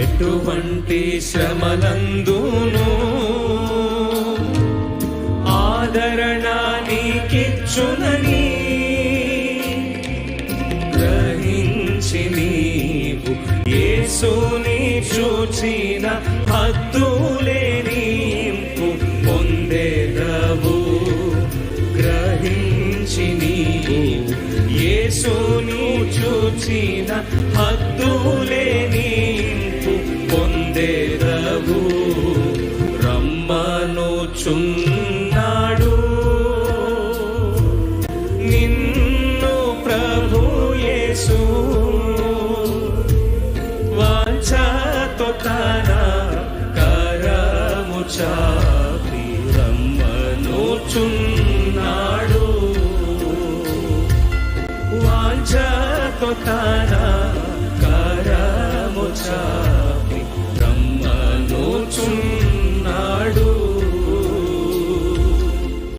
ఎటువంటి శ్రమలందును ఆదరణ నీకిచ్చునని గ్రహించి నీవు యేసుని చూచిన హద్దులేని ఇంపు పొందెదవు. గ్రహించి నీవు యేసుని చూచిన హద్దులేని ఇంపు పొందెదవు. రమ్మనుచున్నాడు నిన్ను ప్రభు యేసు, వాంఛతో తన కరము చాపి రమ్మనుచున్నాడు.